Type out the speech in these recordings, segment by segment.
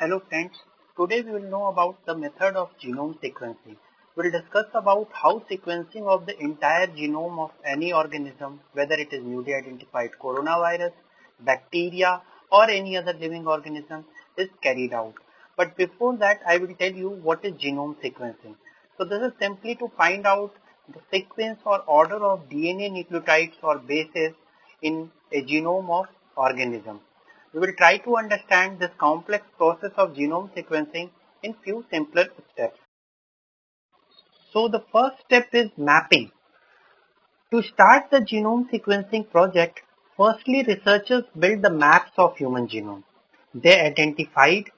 Hello friends, today we will know about the method of genome sequencing. We will discuss about how sequencing of the entire genome of any organism, whether it is newly identified coronavirus, bacteria or any other living organism is carried out. But before that I will tell you what is genome sequencing. So this is simply to find out the sequence or order of DNA nucleotides or bases in a genome of organism. We will try to understand this complex process of genome sequencing in few simpler steps. So the first step is mapping. To start the genome sequencing project, firstly researchers built the maps of human genome. They identified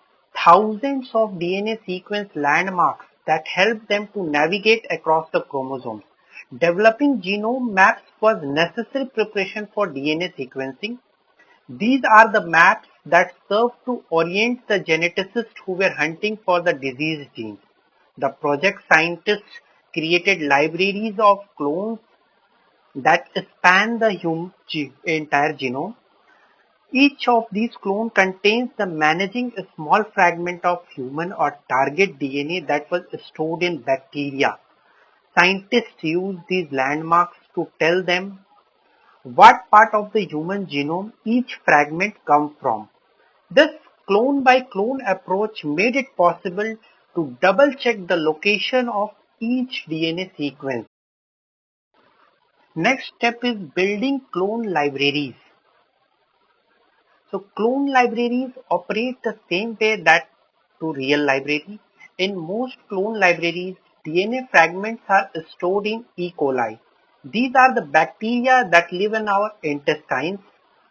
thousands of DNA sequence landmarks that helped them to navigate across the chromosomes. Developing genome maps was necessary preparation for DNA sequencing. These are the maps that serve to orient the geneticists who were hunting for the diseased genes. The project scientists created libraries of clones that span the entire genome. Each of these clones contains the managing a small fragment of human or target DNA that was stored in bacteria. Scientists use these landmarks to tell them what part of the human genome each fragment comes from. This clone-by-clone approach made it possible to double-check the location of each DNA sequence. Next step is building clone libraries. So clone libraries operate the same way that to real library. In most clone libraries, DNA fragments are stored in E. coli. These are the bacteria that live in our intestines.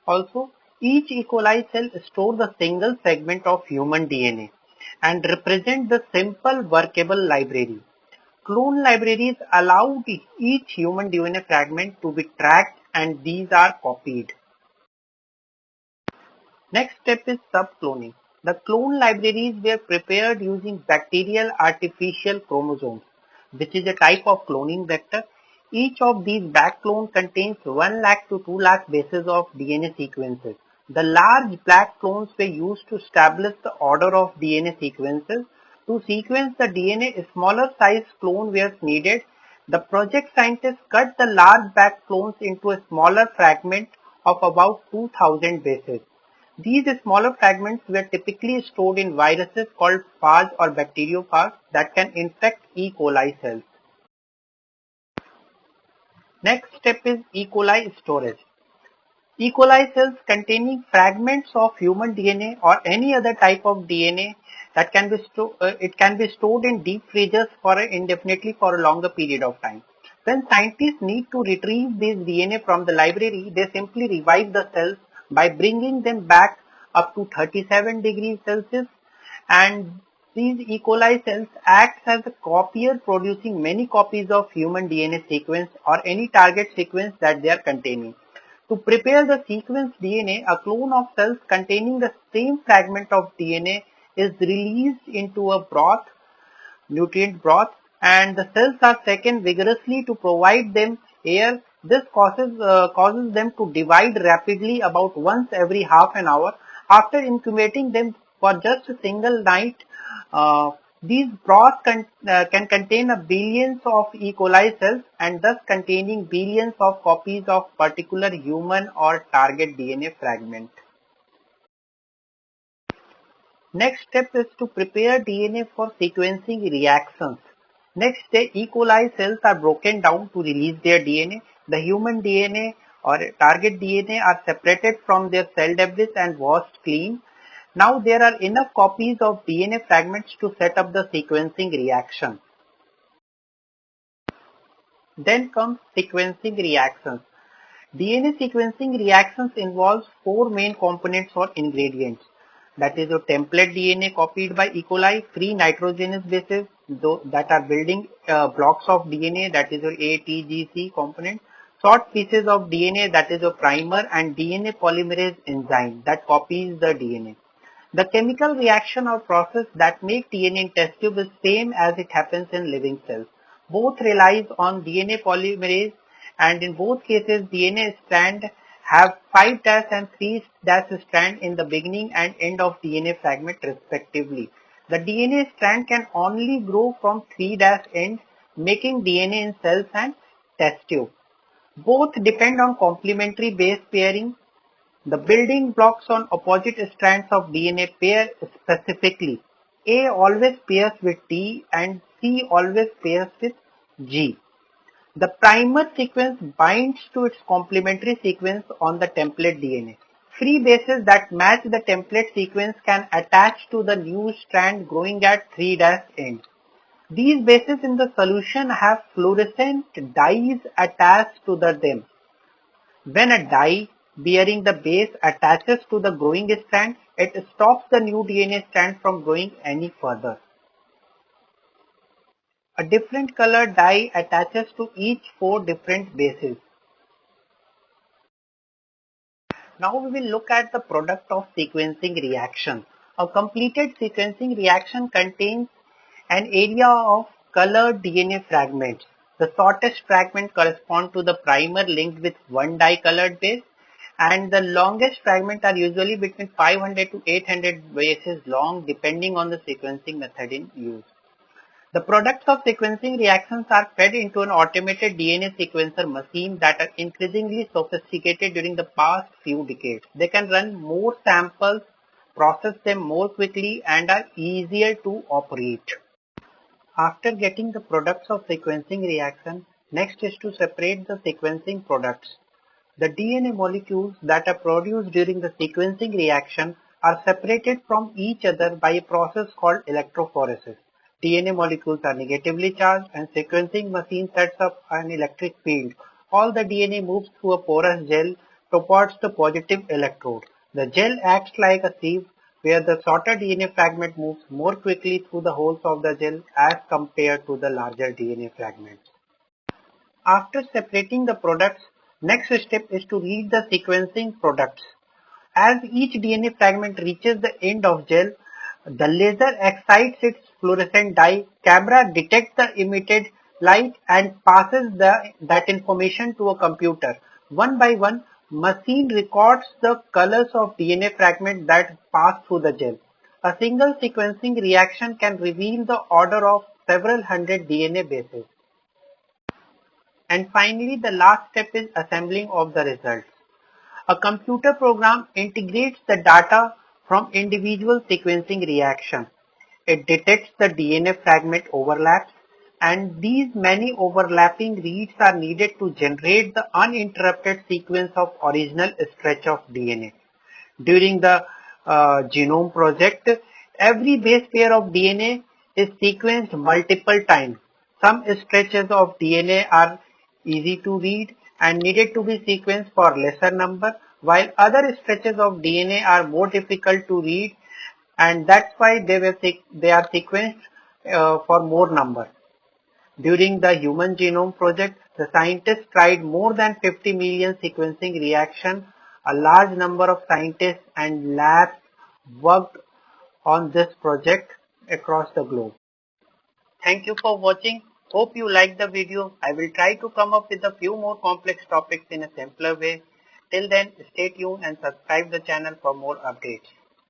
Also, each E. coli cell stores a single segment of human DNA and represent the simple workable library. Clone libraries allow each human DNA fragment to be tracked and these are copied. Next step is subcloning. The clone libraries were prepared using bacterial artificial chromosomes, which is a type of cloning vector. Each of these back clones contains 1 lakh to 2 lakh bases of DNA sequences. The large black clones were used to establish the order of DNA sequences. To sequence the DNA, a smaller size clone was needed. The project scientists cut the large back clones into a smaller fragment of about 2000 bases. These smaller fragments were typically stored in viruses called phage or bacteriophage that can infect E. coli cells. Next step is E. coli storage. E. coli cells containing fragments of human DNA or any other type of DNA that can be it can be stored in deep freezers for indefinitely for a longer period of time. When scientists need to retrieve this DNA from the library, they simply revive the cells by bringing them back up to 37 degrees Celsius, and these E. coli cells act as a copier producing many copies of human DNA sequence or any target sequence that they are containing. To prepare the sequence DNA, a clone of cells containing the same fragment of DNA is released into a broth, nutrient broth, and the cells are shaken vigorously to provide them air. This causes them to divide rapidly about once every half an hour. After incubating them for just a single night, these broths can contain a billions of E. coli cells and thus containing billions of copies of particular human or target DNA fragment. Next step is to prepare DNA for sequencing reactions. Next day, E. coli cells are broken down to release their DNA. The human DNA or target DNA are separated from their cell debris and washed clean. Now there are enough copies of DNA fragments to set up the sequencing reaction. Then comes sequencing reactions. DNA sequencing reactions involves 4 main components or ingredients. That is a template DNA copied by E. coli, free nitrogenous bases that are building blocks of DNA, that is your A, T, G, C component, short pieces of DNA, that is a primer, and DNA polymerase enzyme that copies the DNA. The chemical reaction or process that make DNA in test tube is same as it happens in living cells. Both relies on DNA polymerase, and in both cases DNA strand have 5' and 3' strand in the beginning and end of DNA fragment respectively. The DNA strand can only grow from 3' ends, making DNA in cells and test tube. Both depend on complementary base pairing. The building blocks on opposite strands of DNA pair specifically. A always pairs with T and C always pairs with G. The primer sequence binds to its complementary sequence on the template DNA. Free bases that match the template sequence can attach to the new strand growing at 3' end. These bases in the solution have fluorescent dyes attached to them. When a dye bearing the base attaches to the growing strand, it stops the new DNA strand from growing any further. A different color dye attaches to each 4 different bases. Now we will look at the product of sequencing reaction. A completed sequencing reaction contains an area of colored DNA fragments. The shortest fragment correspond to the primer linked with one dye colored base, and the longest fragments are usually between 500 to 800 bases long depending on the sequencing method in use. The products of sequencing reactions are fed into an automated DNA sequencer machine that are increasingly sophisticated during the past few decades. They can run more samples, process them more quickly, and are easier to operate. After getting the products of sequencing reaction, next is to separate the sequencing products. The DNA molecules that are produced during the sequencing reaction are separated from each other by a process called electrophoresis. DNA molecules are negatively charged and sequencing machine sets up an electric field. All the DNA moves through a porous gel towards the positive electrode. The gel acts like a sieve where the shorter DNA fragment moves more quickly through the holes of the gel as compared to the larger DNA fragments. After separating the products, next step is to read the sequencing products. As each DNA fragment reaches the end of gel, the laser excites its fluorescent dye. Camera detects the emitted light and passes that information to a computer. One by one, machine records the colors of DNA fragments that pass through the gel. A single sequencing reaction can reveal the order of several hundred DNA bases. And finally, the last step is assembling of the results. A computer program integrates the data from individual sequencing reactions. It detects the DNA fragment overlaps, and these many overlapping reads are needed to generate the uninterrupted sequence of original stretch of DNA. During the genome project, every base pair of DNA is sequenced multiple times. Some stretches of DNA are easy to read and needed to be sequenced for lesser number, while other stretches of DNA are more difficult to read, and that's why they are sequenced for more number. During the Human Genome Project, the scientists tried more than 50 million sequencing reactions. A large number of scientists and labs worked on this project across the globe. Thank you for watching. Hope you liked the video. I will try to come up with a few more complex topics in a simpler way. Till then, stay tuned and subscribe the channel for more updates.